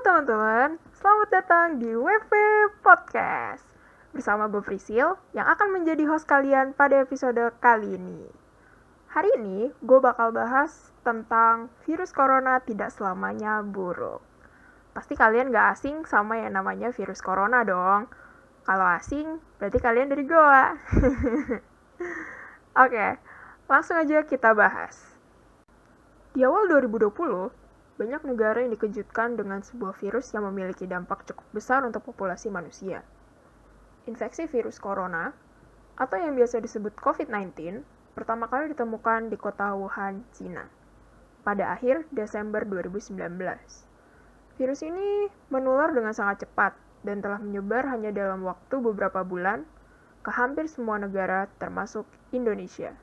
teman-teman, selamat datang di WP Podcast. Bersama gue Prisil yang akan menjadi host kalian pada episode kali ini. Hari ini gue bakal bahas tentang virus corona tidak selamanya buruk. Pasti kalian gak asing sama yang namanya virus corona dong. Kalau asing, berarti kalian dari Goa. Oke, langsung aja kita bahas. Di awal 2020, banyak negara yang dikejutkan dengan sebuah virus yang memiliki dampak cukup besar untuk populasi manusia. Infeksi virus corona, atau yang biasa disebut COVID-19, pertama kali ditemukan di kota Wuhan, Cina, pada akhir Desember 2019. Virus ini menular dengan sangat cepat dan telah menyebar hanya dalam waktu beberapa bulan ke hampir semua negara termasuk Indonesia.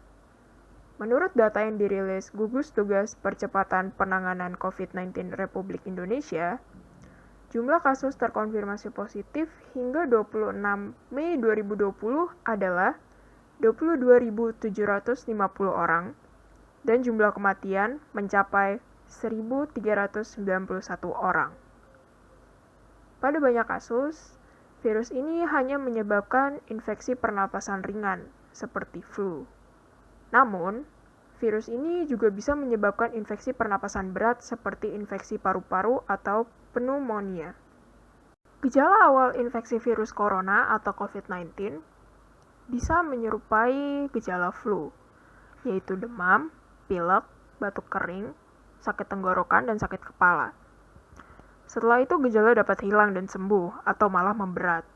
Menurut data yang dirilis Gugus Tugas Percepatan Penanganan COVID-19 Republik Indonesia, jumlah kasus terkonfirmasi positif hingga 26 Mei 2020 adalah 22.750 orang dan jumlah kematian mencapai 1.391 orang. Pada banyak kasus, virus ini hanya menyebabkan infeksi pernapasan ringan seperti flu. Namun, virus ini juga bisa menyebabkan infeksi pernapasan berat seperti infeksi paru-paru atau pneumonia. Gejala awal infeksi virus corona atau COVID-19 bisa menyerupai gejala flu, yaitu demam, pilek, batuk kering, sakit tenggorokan, dan sakit kepala. Setelah itu gejala dapat hilang dan sembuh atau malah memberat.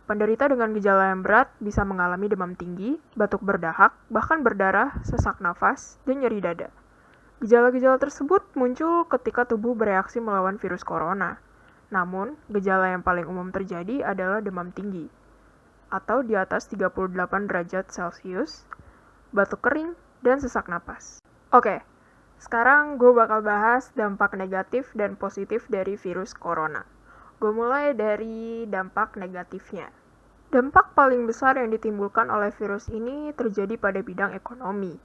Penderita dengan gejala yang berat bisa mengalami demam tinggi, batuk berdahak, bahkan berdarah, sesak nafas, dan nyeri dada. Gejala-gejala tersebut muncul ketika tubuh bereaksi melawan virus corona. Namun, gejala yang paling umum terjadi adalah demam tinggi, atau di atas 38 derajat Celcius, batuk kering, dan sesak napas. Oke, sekarang gue bakal bahas dampak negatif dan positif dari virus corona. Gue mulai dari dampak negatifnya. Dampak paling besar yang ditimbulkan oleh virus ini terjadi pada bidang ekonomi.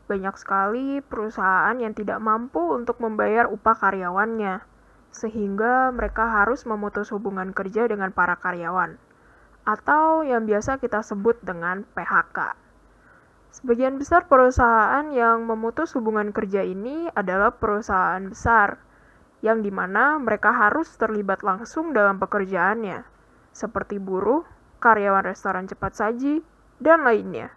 Banyak sekali perusahaan yang tidak mampu untuk membayar upah karyawannya, sehingga mereka harus memutus hubungan kerja dengan para karyawan, atau yang biasa kita sebut dengan PHK. Sebagian besar perusahaan yang memutus hubungan kerja ini adalah perusahaan besar, yang dimana mereka harus terlibat langsung dalam pekerjaannya, seperti buruh, karyawan restoran cepat saji, dan lainnya.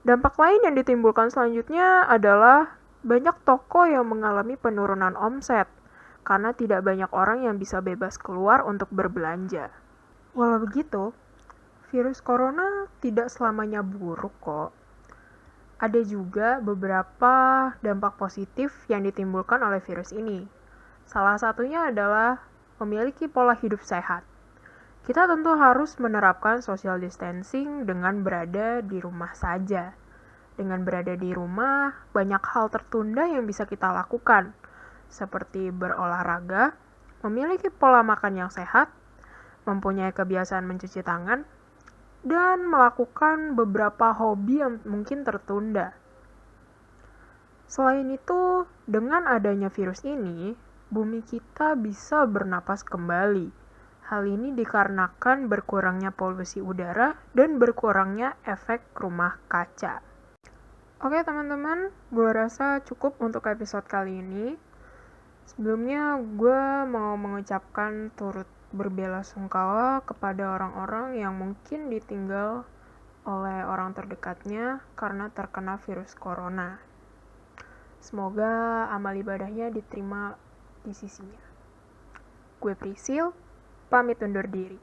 Dampak lain yang ditimbulkan selanjutnya adalah banyak toko yang mengalami penurunan omset, karena tidak banyak orang yang bisa bebas keluar untuk berbelanja. Walau begitu, virus corona tidak selamanya buruk kok. Ada juga beberapa dampak positif yang ditimbulkan oleh virus ini. Salah satunya adalah memiliki pola hidup sehat. Kita tentu harus menerapkan social distancing dengan berada di rumah saja. Dengan berada di rumah, banyak hal tertunda yang bisa kita lakukan, seperti berolahraga, memiliki pola makan yang sehat, mempunyai kebiasaan mencuci tangan, dan melakukan beberapa hobi yang mungkin tertunda. Selain itu, dengan adanya virus ini, bumi kita bisa bernapas kembali. Hal ini dikarenakan berkurangnya polusi udara dan berkurangnya efek rumah kaca. Oke teman-teman, gue rasa cukup untuk episode kali ini. Sebelumnya, gue mau mengucapkan turut berbelasungkawa kepada orang-orang yang mungkin ditinggal oleh orang terdekatnya karena terkena virus corona. Semoga amal ibadahnya diterima di sisinya. Gue Prisil, pamit undur diri.